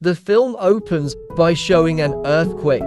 The film opens by showing an earthquake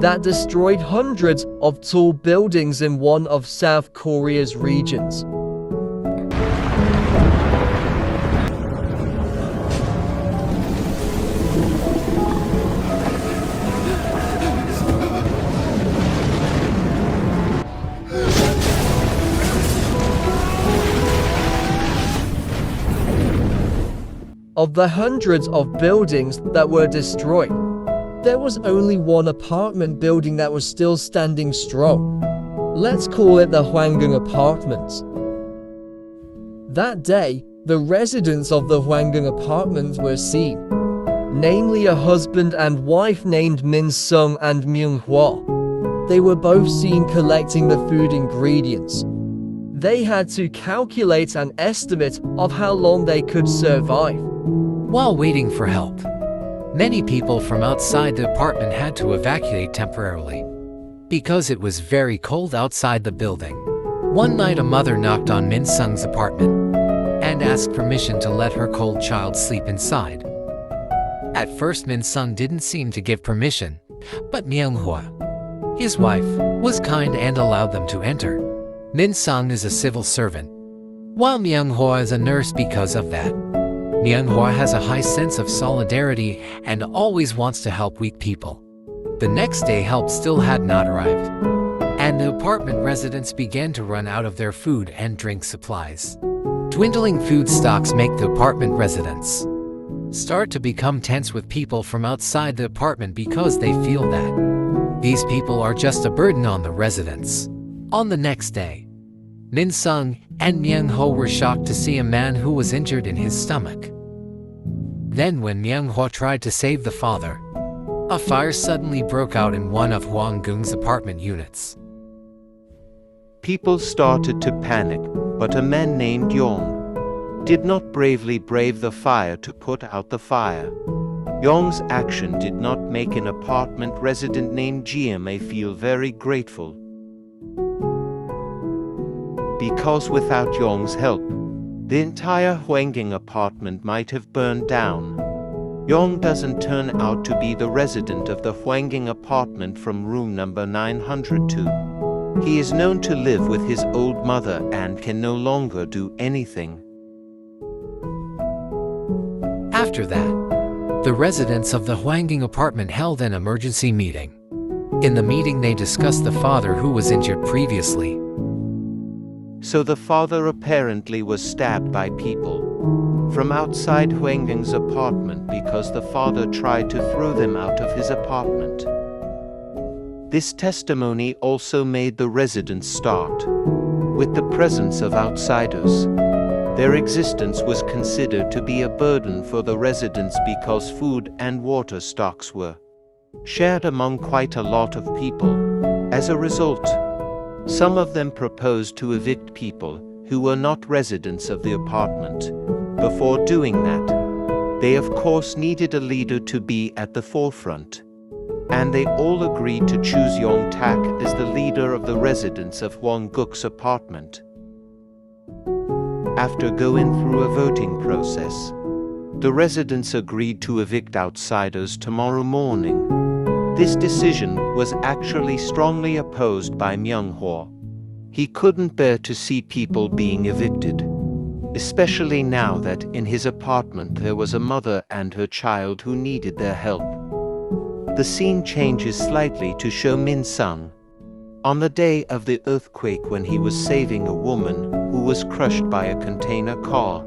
that destroyed hundreds of tall buildings in one of South Korea's regions. Of the hundreds of buildings that were destroyed, there was only one apartment building that was still standing strong. Let's call it the Hwang Gung Apartments. That day, the residents of the Hwang Gung Apartments were seen, namely a husband and wife named Min Sung and Myung Hwa. They were both seen collecting the food ingredients. They had to calculate an estimate of how long they could survive. While waiting for help, many people from outside the apartment had to evacuate temporarily because it was very cold outside the building. One night a mother knocked on Min Sung's apartment and asked permission to let her cold child sleep inside. At first Min Sung didn't seem to give permission, but Myung Hwa, his wife, was kind and allowed them to enter. Min Sung is a civil servant, while Myung Hwa is a nurse. Because of that, Myung Hwa has a high sense of solidarity and always wants to help weak people. The next day help still had not arrived, and the apartment residents began to run out of their food and drink supplies. Dwindling food stocks make the apartment residents start to become tense with people from outside the apartment because they feel that these people are just a burden on the residents. On the next day, Min Sung and Myung Hwa were shocked to see a man who was injured in his stomach. Then when Myung Hwa tried to save the father, a fire suddenly broke out in one of Hwang Gung's apartment units. People started to panic, but a man named Yong did not bravely brave the fire to put out the fire. Yong's action did not make an apartment resident named GMA feel very grateful, because without Yong's help, the entire Hwang Gung apartment might have burned down. Yong doesn't turn out to be the resident of the Hwang Gung apartment from room number 902. He is known to live with his old mother and can no longer do anything. After that, the residents of the Hwang Gung apartment held an emergency meeting. In the meeting they discussed the father who was injured previously. So the father apparently was stabbed by people from outside Hwang Gung's apartment because the father tried to throw them out of his apartment. This testimony also made the residents start with the presence of outsiders. Their existence was considered to be a burden for the residents because food and water stocks were shared among quite a lot of people. As a result, some of them proposed to evict people who were not residents of the apartment. Before doing that, they of course needed a leader to be at the forefront, and they all agreed to choose Yong Tak as the leader of the residents of Hwang Gung's apartment. After going through a voting process, the residents agreed to evict outsiders tomorrow morning. This decision was actually strongly opposed by Myung Hwa. He couldn't bear to see people being evicted, especially now that in his apartment there was a mother and her child who needed their help. The scene changes slightly to show Min Sung on the day of the earthquake when he was saving a woman who was crushed by a container car.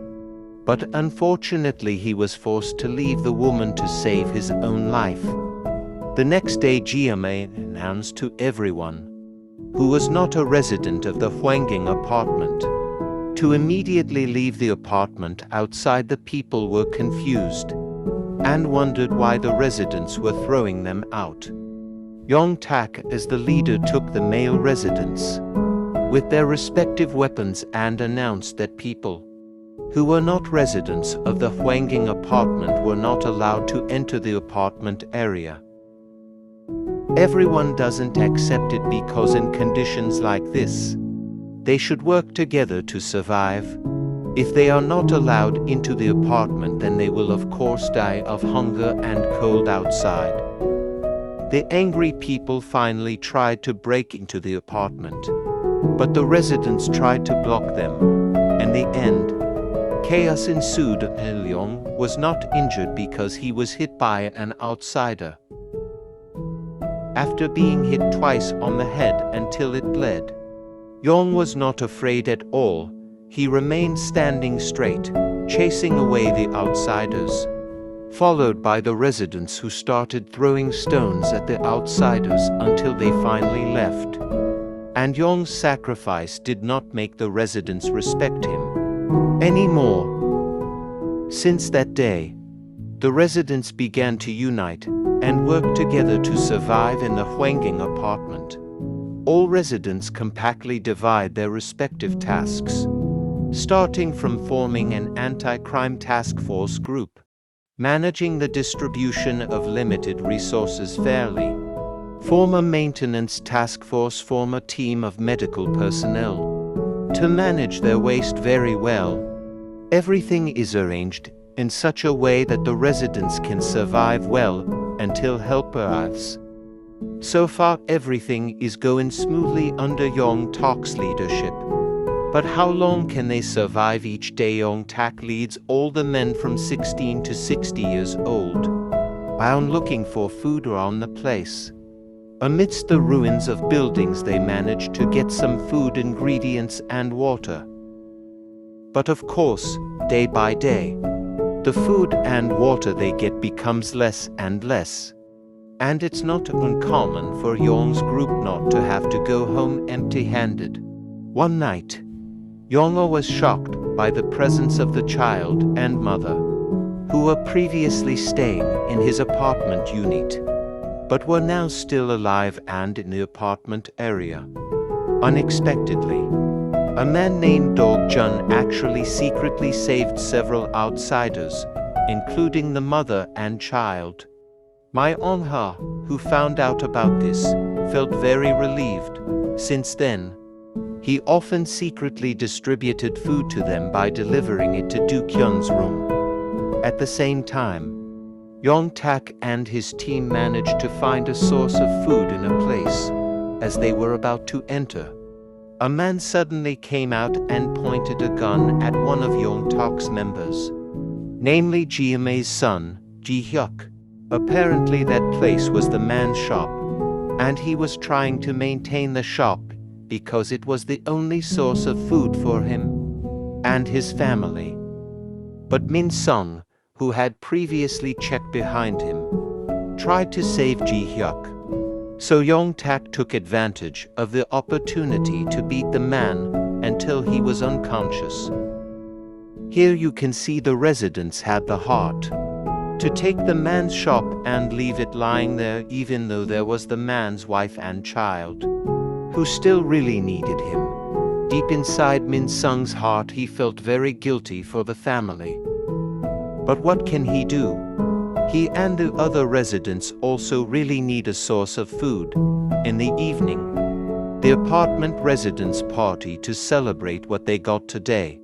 But unfortunately he was forced to leave the woman to save his own life. The next day GMA announced to everyone who was not a resident of the Hwang Gung apartment to immediately leave the apartment. Outside, the people were confused and wondered why the residents were throwing them out. Yong Tak as the leader took the male residents with their respective weapons and announced that people who were not residents of the Hwang Gung apartment were not allowed to enter the apartment area. Everyone doesn't accept it because in conditions like this, they should work together to survive. If they are not allowed into the apartment, then they will of course die of hunger and cold outside. The angry people finally tried to break into the apartment, but the residents tried to block them. In the end, chaos ensued. Yong was not injured because he was hit by an outsider. After being hit twice on the head until it bled, Yong was not afraid at all. He remained standing straight, chasing away the outsiders, followed by the residents who started throwing stones at the outsiders until they finally left. And Yong's sacrifice did not make the residents respect him anymore. Since that day, the residents began to unite and work together to survive in the Hwang Gung apartment. All residents compactly divide their respective tasks, starting from forming an anti-crime task force group, managing the distribution of limited resources fairly, form a maintenance task force, form a team of medical personnel to manage their waste very well. Everything is arranged in such a way that the residents can survive well until help arrives. So far everything is going smoothly under Yong Tak's leadership. But how long can they survive? Each day Yong Tak leads all the men from 16 to 60 years old out looking for food around the place. Amidst the ruins of buildings they manage to get some food, ingredients and water. But of course, day by day, the food and water they get becomes less and less. And it's not uncommon for Yong's group not to have to go home empty-handed. One night, Yong was shocked by the presence of the child and mother, who were previously staying in his apartment unit, but were now still alive and in the apartment area. Unexpectedly, a man named Dog Jun actually secretly saved several outsiders, including the mother and child. My Onha, who found out about this, felt very relieved. Since then, he often secretly distributed food to them by delivering it to Do Kyun's room. At the same time, Yong Tak and his team managed to find a source of food in a place. As they were about to enter, a man suddenly came out and pointed a gun at one of Yong Tak's members, namely GMA's son, Ji Hyuk. Apparently that place was the man's shop, and he was trying to maintain the shop because it was the only source of food for him and his family. But Min Sung, who had previously checked behind him, tried to save Ji Hyuk. So Yong Tak took advantage of the opportunity to beat the man until he was unconscious. Here you can see the residents had the heart to take the man's shop and leave it lying there, even though there was the man's wife and child, who still really needed him. Deep inside Min Sung's heart, he felt very guilty for the family. But what can he do? He and the other residents also really need a source of food. In the evening, the apartment residents party to celebrate what they got today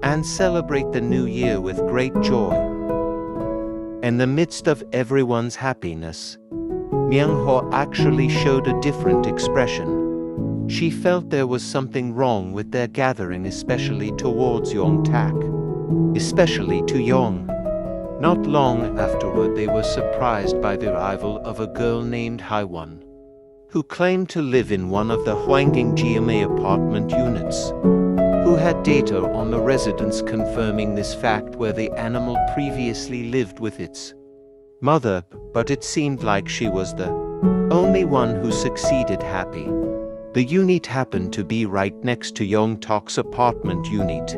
and celebrate the new year with great joy. In the midst of everyone's happiness, Myung-ho actually showed a different expression. She felt there was something wrong with their gathering, especially towards Yong Tak, especially to Yong. Not long afterward, they were surprised by the arrival of a girl named Hwang, who claimed to live in one of the Hwang Gung GMA apartment units, who had data on the residents confirming this fact where the animal previously lived with its mother, but it seemed like she was the only one who succeeded happy. The unit happened to be right next to Yong Tak's apartment unit,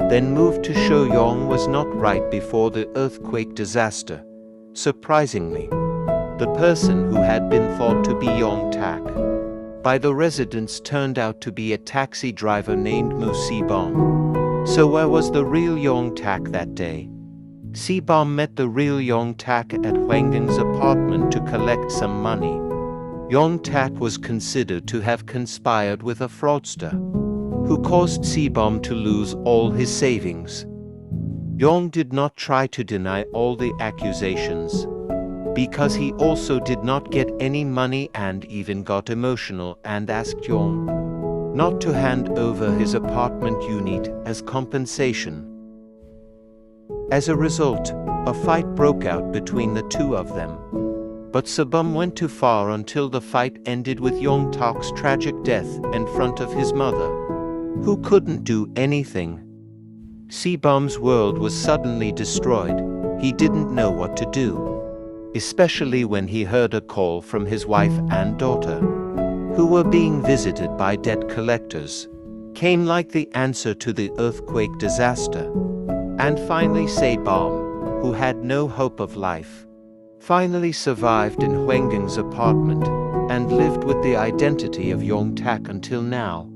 then moved to show Yong was not right before the earthquake disaster. Surprisingly, the person who had been thought to be Yong Tak by the residents turned out to be a taxi driver named Mo Si-bom. So where was the real Yong Tak that day? Si-bom met the real Yong Tak at Hwang Gung's apartment to collect some money. Yong Tak was considered to have conspired with a fraudster, who caused Sebom to lose all his savings. Yong did not try to deny all the accusations, because he also did not get any money and even got emotional and asked Yong not to hand over his apartment unit as compensation. As a result, a fight broke out between the two of them. But Sebom went too far until the fight ended with Yong Tok's tragic death in front of his mother, who couldn't do anything. Sebom's world was suddenly destroyed. He didn't know what to do, especially when he heard a call from his wife and daughter, who were being visited by debt collectors. Came like the answer to the earthquake disaster. And finally Sebom, who had no hope of life, finally survived in Hwang Gung's apartment and lived with the identity of Yong Tak until now.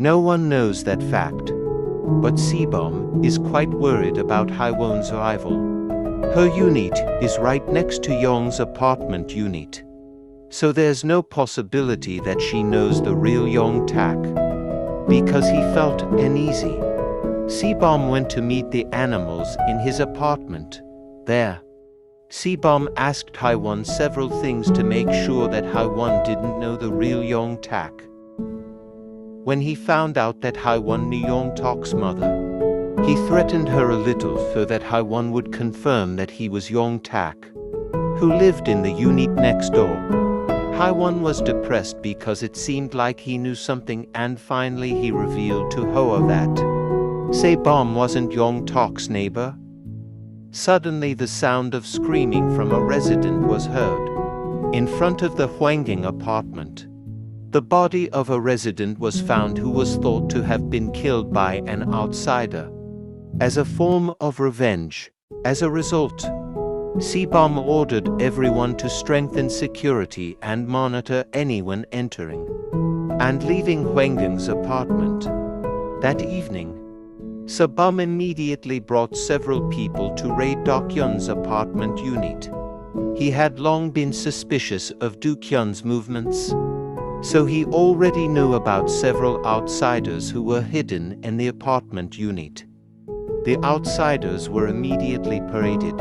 No one knows that fact, but Sebom is quite worried about Hwang's arrival. Her unit is right next to Yong's apartment unit, so there's no possibility that she knows the real Yong Tak, because he felt uneasy. Sebom went to meet the animals in his apartment. There, Sebom asked Hwang several things to make sure that Hwang didn't know the real Yong Tak. When he found out that Hwang knew Yong Tok's mother, he threatened her a little so that Hwang would confirm that he was Yong Tak, who lived in the unit next door. Hwang was depressed because it seemed like he knew something, and finally he revealed to Hoa that Sebom wasn't Yong Tok's neighbor. Suddenly the sound of screaming from a resident was heard in front of the Hwang Gung apartment. The body of a resident was found who was thought to have been killed by an outsider as a form of revenge. As a result, Sebom ordered everyone to strengthen security and monitor anyone entering and leaving Hwang Gung's apartment. That evening, Sebom immediately brought several people to raid Do-kyun's apartment unit. He had long been suspicious of Do-kyun's movements, so he already knew about several outsiders who were hidden in the apartment unit. The outsiders were immediately paraded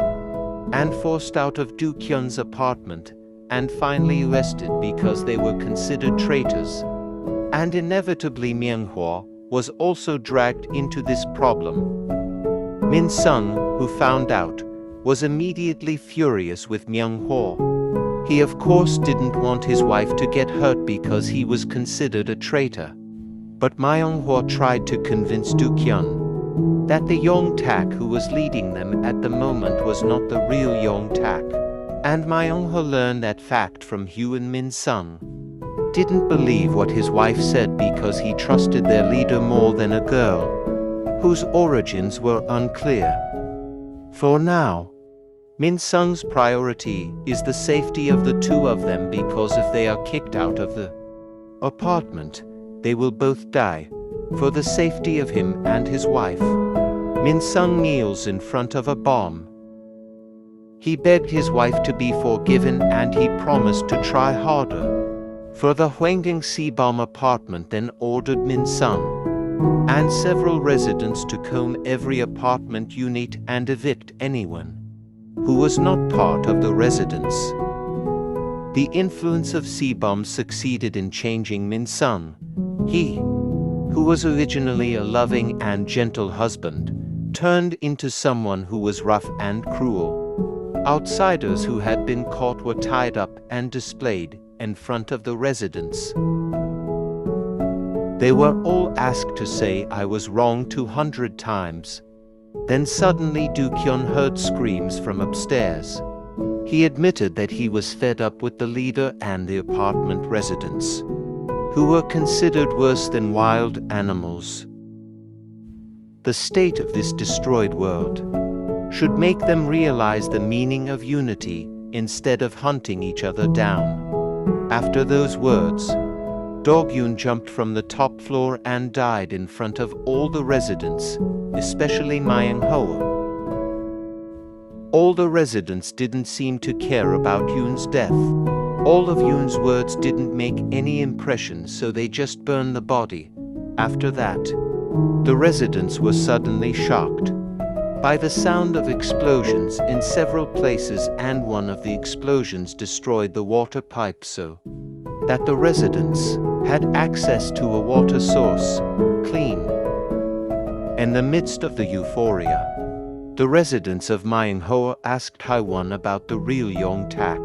and forced out of Do-kyun's apartment and finally arrested because they were considered traitors. And inevitably Myung-hwa was also dragged into this problem. Min-sung, who found out, was immediately furious with Myung-hwa. He of course didn't want his wife to get hurt because he was considered a traitor. But Myung-hwa tried to convince Do-kyun that the Yong Tak who was leading them at the moment was not the real Yong Tak. And Myung-hwa learned that fact from Hugh and Min-sung. Didn't believe what his wife said because he trusted their leader more than a girl whose origins were unclear. For now, Min-sung's priority is the safety of the two of them, because if they are kicked out of the apartment, they will both die. For the safety of him and his wife, Min-sung kneels in front of a bomb. He begged his wife to be forgiven and he promised to try harder for the Hwang Gung Sebom apartment, then ordered Min-sung and several residents to comb every apartment unit and evict anyone who was not part of the residence. The influence of Sebom succeeded in changing Min-sung. He, who was originally a loving and gentle husband, turned into someone who was rough and cruel. Outsiders who had been caught were tied up and displayed in front of the residents. They were all asked to say "I was wrong" 200 times. Then suddenly Do-kyun heard screams from upstairs. He admitted that he was fed up with the leader and the apartment residents, who were considered worse than wild animals. The state of this destroyed world should make them realize the meaning of unity instead of hunting each other down. After those words, Do-kyun jumped from the top floor and died in front of all the residents, especially Myung-hwa. All the residents didn't seem to care about Yoon's death. All of Yoon's words didn't make any impression, so they just burned the body After that, the residents were suddenly shocked by the sound of explosions in several places, and one of the explosions destroyed the water pipe so that the residents had access to a water source, clean. In the midst of the euphoria, the residents of Myung-ho asked Hwang about the real Yong-tak.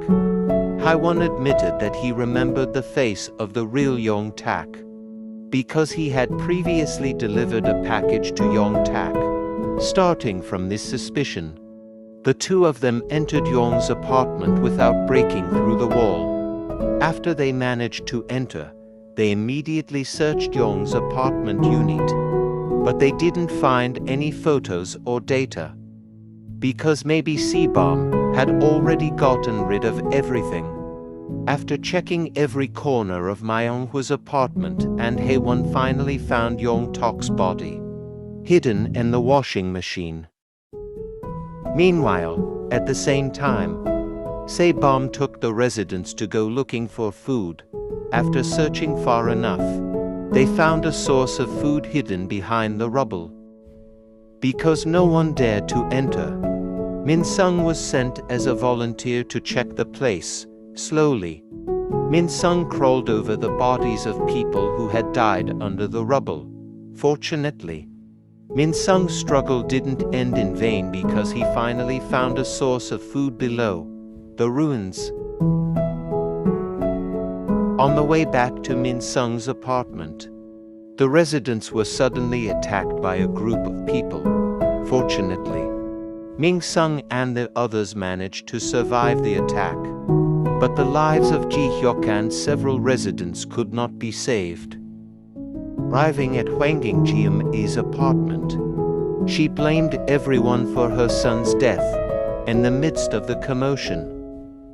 Hwang admitted that he remembered the face of the real Yong-tak because he had previously delivered a package to Yong-tak. Starting from this suspicion, the two of them entered Yong's apartment without breaking through the wall. After they managed to enter, they immediately searched Yong's apartment unit, but they didn't find any photos or data, because maybe C-Bomb had already gotten rid of everything. After checking every corner of Myung-ho's apartment, and Hwang finally found Yong-tak's body hidden in the washing machine. Meanwhile, at the same time, Se-Bomb took the residents to go looking for food. After searching far enough, they found a source of food hidden behind the rubble. Because no one dared to enter, Min-sung was sent as a volunteer to check the place. Slowly, Min-sung crawled over the bodies of people who had died under the rubble. Fortunately, Min-sung's struggle didn't end in vain, because he finally found a source of food below the ruins. On the way back to Min-sung's apartment, the residents were suddenly attacked by a group of people. Fortunately, Min-sung and the others managed to survive the attack, but the lives of Ji-hyuk and several residents could not be saved. Arriving at Hwang Gung Apartments' apartment, she blamed everyone for her son's death. In the midst of the commotion,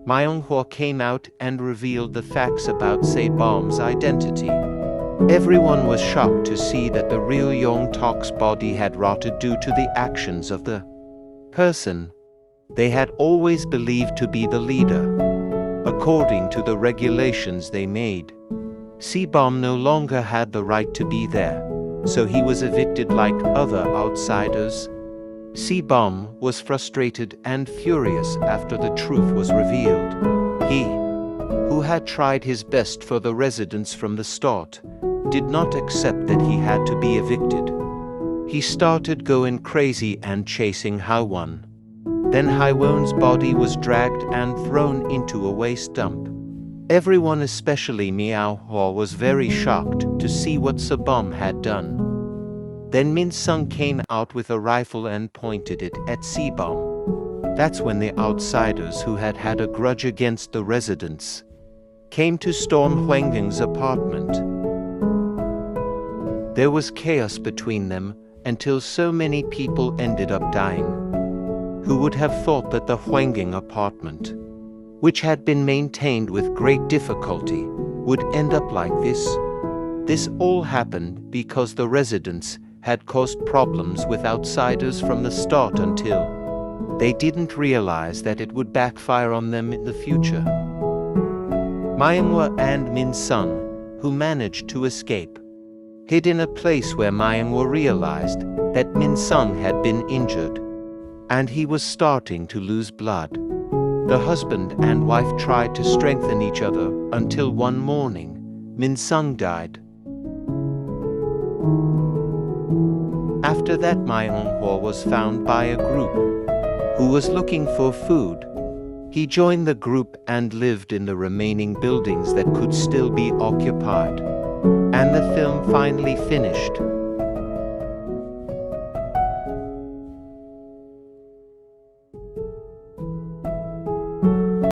Myung-ho came out and revealed the facts about Se-Bomb's identity. Everyone was shocked to see that the real Yong-tak's body had rotted due to the actions of the person they had always believed to be the leader. According to the regulations they made, Se-Bomb no longer had the right to be there, so he was evicted like other outsiders. Se-Bomb was frustrated and furious after the truth was revealed. He, who had tried his best for the residents from the start, did not accept that he had to be evicted. He started going crazy and chasing Hwang. Then Hwang's body was dragged and thrown into a waste dump. Everyone, especially Myung-ho, was very shocked to see what Se-Bomb had done. Then Min-sung came out with a rifle and pointed it at Se-Bomb. That's when the outsiders who had had a grudge against the residents came to storm Hwang Gung's apartment. There was chaos between them until so many people ended up dying. Who would have thought that the Hwang Gung apartment, which had been maintained with great difficulty, would end up like this? This all happened because the residents had caused problems with outsiders from the start until they didn't realize that it would backfire on them in the future. Myung-ho and Min-sung, who managed to escape, hid in a place where Myung-ho realized that Min-sung had been injured, and he was starting to lose blood. The husband and wife tried to strengthen each other until one morning, Min-sung died. After that, Myung-ho was found by a group who was looking for food. He joined the group and lived in the remaining buildings that could still be occupied. And the film finally finished.